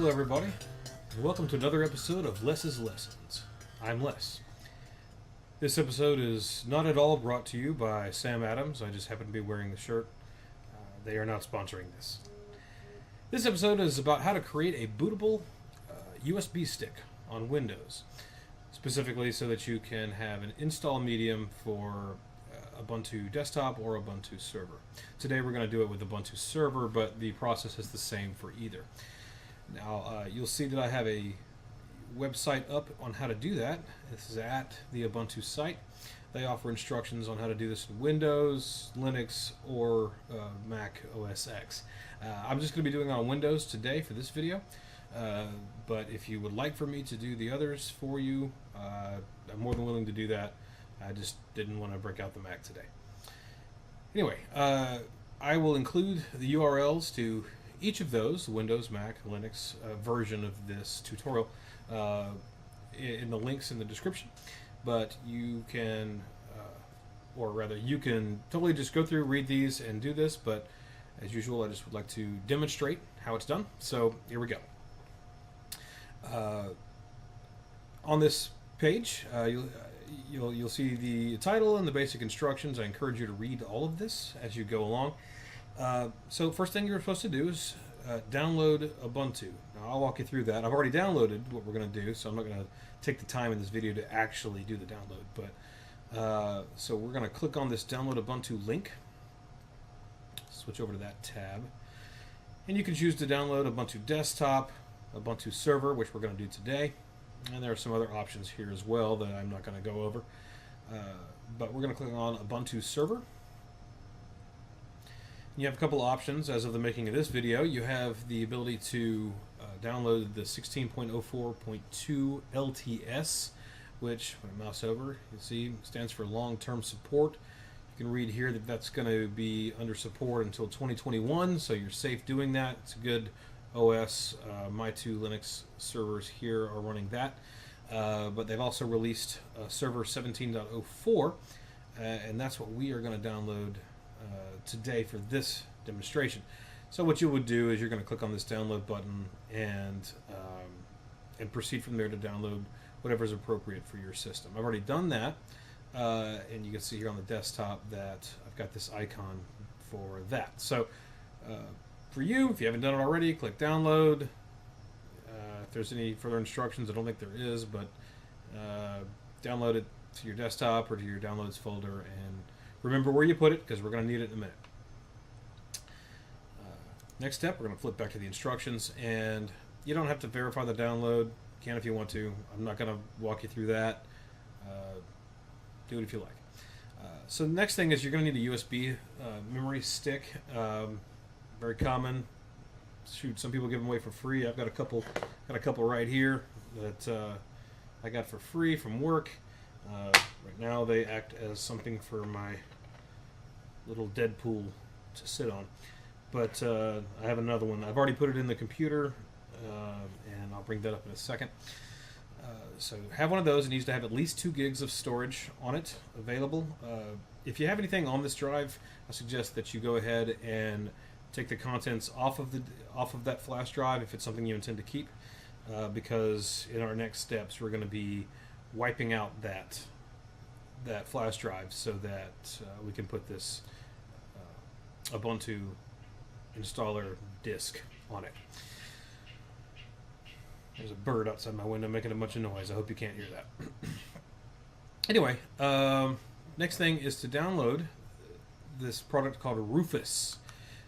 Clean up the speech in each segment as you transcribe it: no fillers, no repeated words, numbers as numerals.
Hello everybody, and welcome to another episode of Less's Lessons. I'm Les. This episode is not at all brought to you by Sam Adams. I just happen to be wearing the shirt. They are not sponsoring this. This episode is about how to create a bootable USB stick on Windows, specifically so that you can have an install medium for Ubuntu desktop or Ubuntu server. Today we're going to do it with Ubuntu server, but the process is the same for either. Now you'll see that I have a website up on how to do that. This is at the Ubuntu site. They offer instructions on how to do this in Windows, Linux, or Mac OS X. I'm just going to be doing it on Windows today for this video, but if you would like for me to do the others for you, I'm more than willing to do that. I just didn't want to break out the Mac today. Anyway, I will include the URLs to each of those, Windows, Mac, Linux version of this tutorial, in the links in the description. But you can, or rather, you can totally just go through, read these, and do this. But as usual, I just would like to demonstrate how it's done. So here we go. On this page, you'll see the title and the basic instructions. I encourage you to read all of this as you go along. So first thing you're supposed to do is download Ubuntu. Now I'll walk you through that. I've already downloaded what we're going to do, so I'm not going to take the time in this video to actually do the download. But so we're going to click on this Download Ubuntu link. Switch over to that tab. And you can choose to download Ubuntu Desktop, Ubuntu Server, which we're going to do today. And there are some other options here as well that I'm not going to go over. But we're going to click on Ubuntu Server. You have a couple options. As of the making of this video, you have the ability to download the 16.04.2 LTS, which, when I mouse over, you see stands for long-term support. You can read here that that's going to be under support until 2021, so you're safe doing that. It's a good OS. My two Linux servers here are running that, but they've also released server 17.04, and that's what we are going to download today for this demonstration. So what you would do is you're going to click on this download button and proceed from there to download whatever is appropriate for your system. I've already done that, and you can see here on the desktop that I've got this icon for that. So for you, if you haven't done it already, click download. If there's any further instructions, I don't think there is, but download it to your desktop or to your downloads folder, and remember where you put it, because we're going to need it in a minute. Next step, we're going to flip back to the instructions, and you don't have to verify the download. You can if you want to. I'm not going to walk you through that. Do it if you like. So the next thing is you're going to need a USB memory stick. Very common. Shoot, some people give them away for free. I've got a couple right here that I got for free from work. Right now they act as something for my little Deadpool to sit on. But I have another one. I've already put it in the computer, and I'll bring that up in a second. So have one of those. It needs to have at least 2 gigs of storage on it available. If you have anything on this drive, I suggest that you go ahead and take the contents off of that flash drive if it's something you intend to keep, because in our next steps we're going to be wiping out that flash drive so that we can put this Ubuntu installer disk on it. There's a bird outside my window making a bunch of noise. I hope you can't hear that. Anyway, next thing is to download this product called Rufus.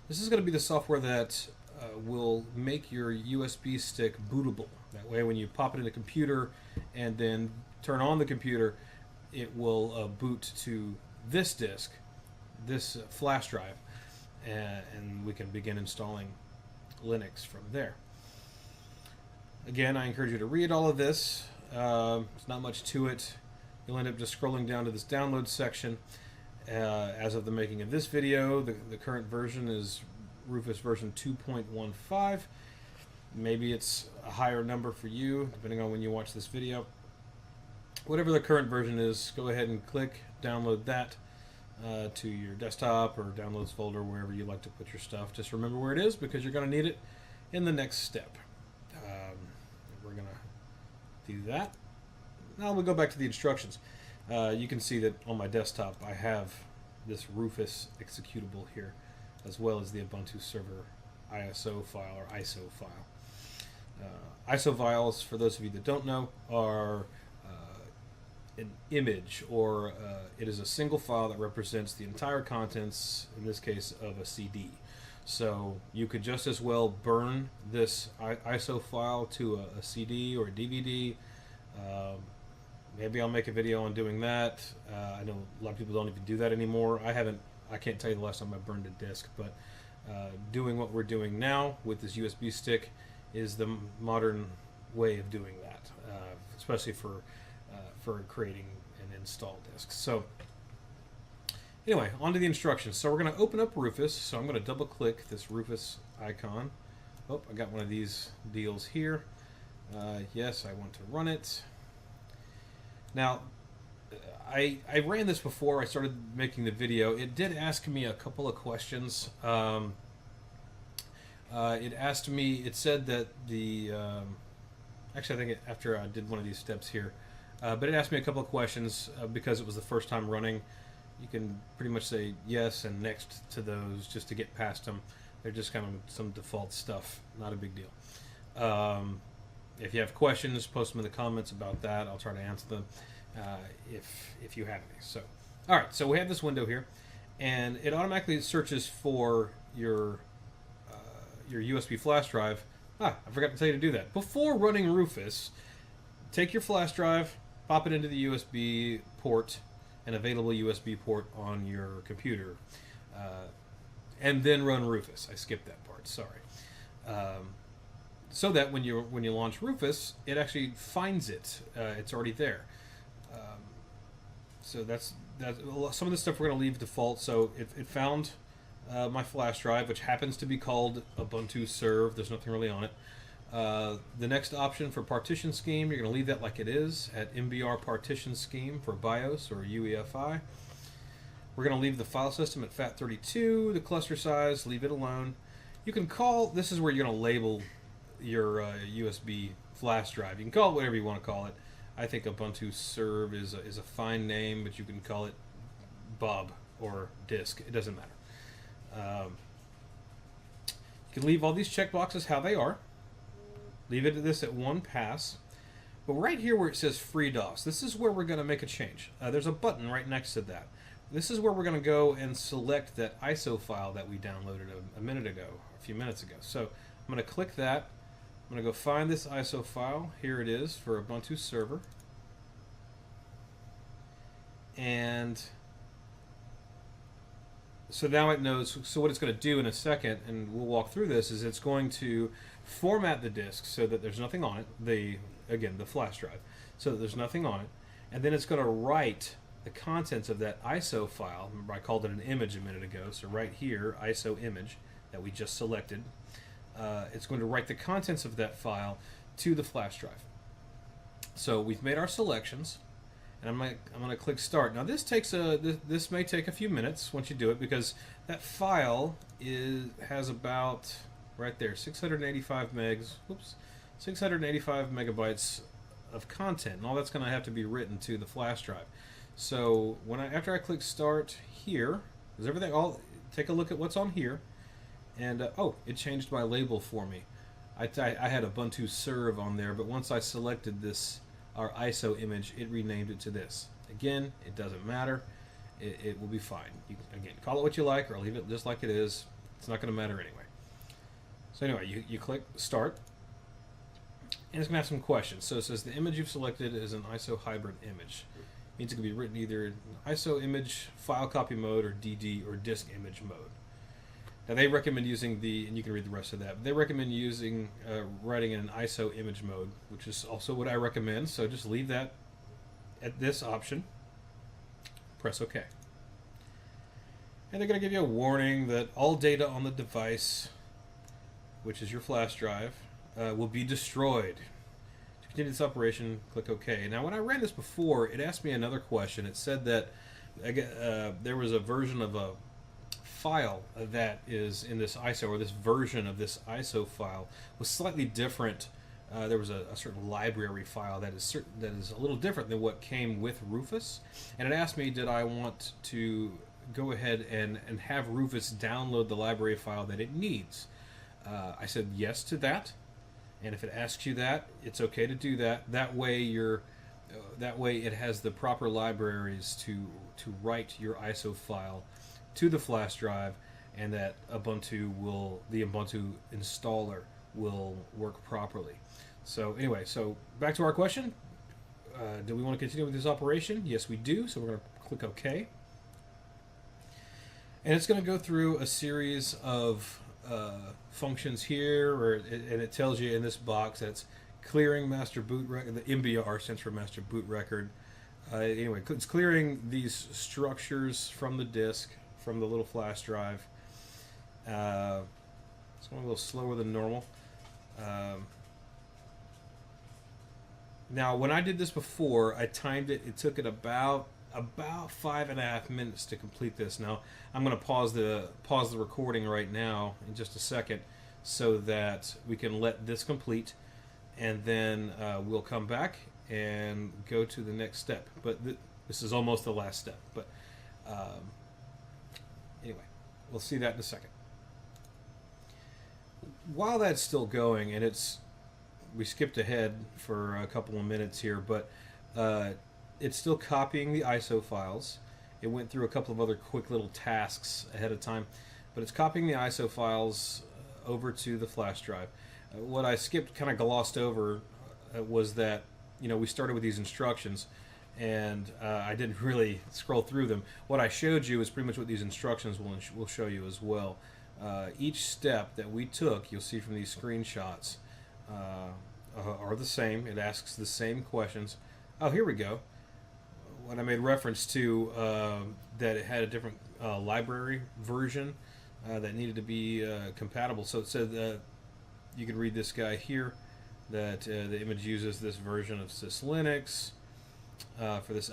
This is going to be the software that will make your USB stick bootable. That way when you pop it in the computer and then turn on the computer, it will boot to this disk, this flash drive, and we can begin installing Linux from there. Again, I encourage you to read all of this. There's not much to it. You'll end up just scrolling down to this download section. As of the making of this video, the current version is Rufus version 2.15. Maybe it's a higher number for you, depending on when you watch this video. Whatever the current version is, go ahead and click download that to your desktop or downloads folder, wherever you like to put your stuff. Just remember where it is, because you're going to need it in the next step. do that. Now we'll go back to the instructions. You can see that on my desktop I have this Rufus executable here, as well as the Ubuntu server ISO file or ISO file. ISO files, for those of you that don't know, are an image, or it is a single file that represents the entire contents, in this case, of a CD. So you could just as well burn this ISO file to a CD or a DVD. Maybe I'll make a video on doing that. I know a lot of people don't even do that anymore. I can't tell you the last time I burned a disk, but doing what we're doing now with this USB stick is the modern way of doing that, especially for creating and install disks. So anyway, on to the instructions. So we're going to open up Rufus. So I'm going to double click this Rufus icon. Oh, I got one of these deals here. Yes, I want to run it. Now, I ran this before I started making the video. It did ask me a couple of questions. It asked me, it said that actually I think after I did one of these steps here, but it asked me a couple of questions because it was the first time running. You can pretty much say yes and next to those just to get past them. They're just kind of some default stuff, not a big deal. If you have questions, post them in the comments about that. I'll try to answer them if you have any. So, all right, so we have this window here, and it automatically searches for your USB flash drive. I forgot to tell you to do that. Before running Rufus, take your flash drive, pop it into the USB port, an available USB port on your computer, and then run Rufus. I skipped that part, sorry. So that when you launch Rufus, it actually finds it. It's already there. So that's some of the stuff we're going to leave default. So it found my flash drive, which happens to be called Ubuntu Serve. There's nothing really on it. The next option for partition scheme, you're going to leave that like it is at MBR partition scheme for BIOS or UEFI. We're going to leave the file system at FAT32. The cluster size, leave it alone. You can call, this is where you're going to label your USB flash drive. You can call it whatever you want to call it. I think Ubuntu Serve is a fine name, but you can call it Bob or Disk. It doesn't matter. You can leave all these checkboxes how they are. Leave it this at one pass. But right here where it says Free DOS, this is where we're going to make a change. There's a button right next to that. This is where we're going to go and select that ISO file that we downloaded a few minutes ago. So I'm going to click that. I'm going to go find this ISO file. Here it is for Ubuntu Server. And so now it knows, so what it's going to do in a second, and we'll walk through this, is it's going to format the disk so that there's nothing on it, the flash drive, so that there's nothing on it, and then it's going to write the contents of that ISO file. Remember I called it an image a minute ago, so right here, ISO image that we just selected, it's going to write the contents of that file to the flash drive. So we've made our selections, and I'm going to click Start. Now this may take a few minutes once you do it, because that file has about right there 685 megabytes of content, and all that's going to have to be written to the flash drive. So after I click Start here, is everything all? Take a look at what's on here, and oh, it changed my label for me. I had Ubuntu Serve on there, but once I selected this, our ISO image, it renamed it to this. Again, it doesn't matter. It will be fine. You can, again, call it what you like, or leave it just like it is. It's not going to matter anyway. So anyway, you click Start, and it's going to have some questions. So it says the image you've selected is an ISO hybrid image. It means it can be written either in ISO image file copy mode, or DD, or disk image mode. Now they recommend using and you can read the rest of that, but they recommend writing in an ISO image mode, which is also what I recommend, so just leave that at this option, press OK. And they're going to give you a warning that all data on the device, which is your flash drive, will be destroyed. To continue this operation, click OK. Now when I ran this before, it asked me another question. It said that there was a version of a file that is in this ISO, or this version of this ISO file was slightly different there was a certain library file that is a little different than what came with Rufus, and it asked me, did I want to go ahead and have Rufus download the library file that it needs. I said yes to that, and if it asks you that, it's okay to do that. That way it has the proper libraries to write your ISO file to the flash drive, and that the Ubuntu installer will work properly. So anyway, so back to our question. Do we want to continue with this operation? Yes, we do. So we're going to click OK. And it's going to go through a series of functions here, and it tells you in this box that it's clearing master boot record. The MBR stands for master boot record. Anyway, it's clearing these structures from the disk, from the little flash drive. It's going a little slower than normal. Now, when I did this before, I timed it. It took it about 5.5 minutes to complete this. Now, I'm going to pause the recording right now in just a second, so that we can let this complete, and then we'll come back and go to the next step. But this is almost the last step. But anyway, we'll see that in a second. While that's still going, and we skipped ahead for a couple of minutes here, but it's still copying the ISO files. It went through a couple of other quick little tasks ahead of time, but it's copying the ISO files over to the flash drive. What I skipped, kind of glossed over, was that we started with these instructions, and I didn't really scroll through them. What I showed you is pretty much what these instructions will show you as well. Each step that we took, you'll see from these screenshots, are the same. It asks the same questions. Oh, here we go. When I made reference to that it had a different library version that needed to be compatible. So it said you could read this guy here, that the image uses this version of SysLinux for this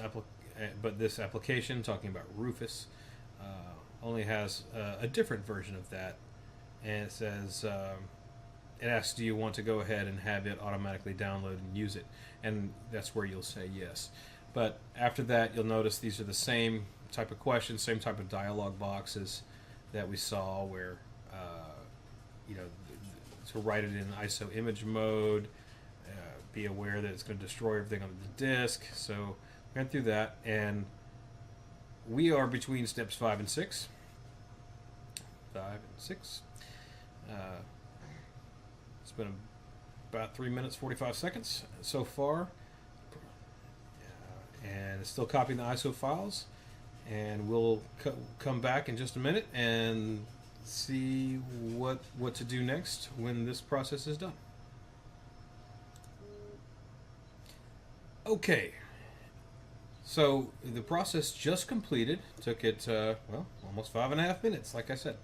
but this application, talking about Rufus, only has a different version of that, and it says it asks, do you want to go ahead and have it automatically download and use it? And that's where you'll say yes. But after that, you'll notice these are the same type of questions, same type of dialog boxes that we saw, where to write it in ISO image mode, be aware that it's going to destroy everything on the disk. So we went through that, and we are between steps 5 and 6. 5 and 6. It's been about 3 minutes 45 seconds so far, and it's still copying the ISO files. And we'll come back in just a minute and see what to do next when this process is done. Okay, so the process just completed. Took it almost 5.5 minutes, like I said.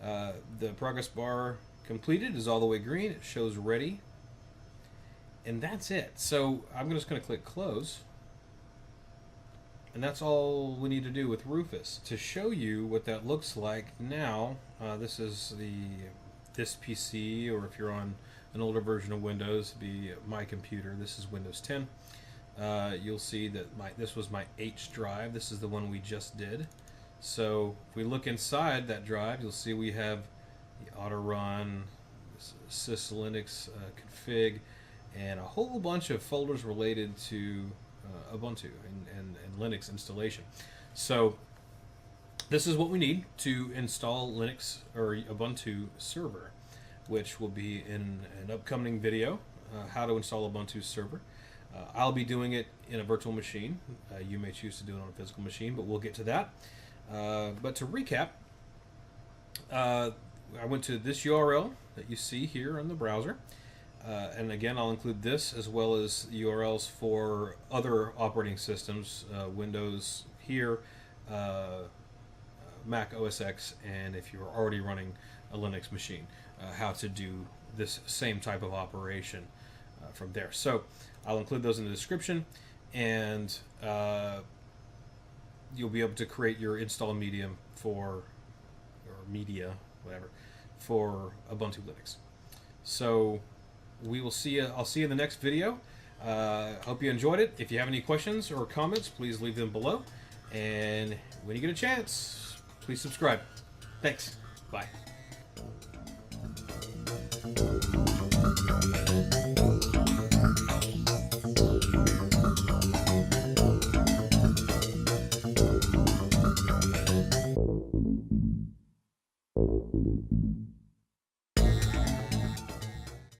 The progress bar completed is all the way green. It shows ready, and that's it. So I'm just going to click close, and that's all we need to do with Rufus. To show you what that looks like now, this is this PC, or if you're on an older version of Windows, be my computer. This is Windows 10. You'll see that this was my H drive. This is the one we just did. So if we look inside that drive, you'll see we have the auto-run, SysLinux config, and a whole bunch of folders related to Ubuntu and Linux installation. So this is what we need to install Linux or Ubuntu server, which will be in an upcoming video, how to install Ubuntu server. I'll be doing it in a virtual machine. You may choose to do it on a physical machine, but we'll get to that. But to recap, I went to this URL that you see here in the browser. And again, I'll include this as well as URLs for other operating systems, Windows here, Mac OS X, and if you're already running a Linux machine, how to do this same type of operation from there. So I'll include those in the description, and you'll be able to create your install medium for Ubuntu Linux. So we will see you. I'll see you in the next video. Hope you enjoyed it. If you have any questions or comments, please leave them below. And when you get a chance, please subscribe. Thanks. Bye.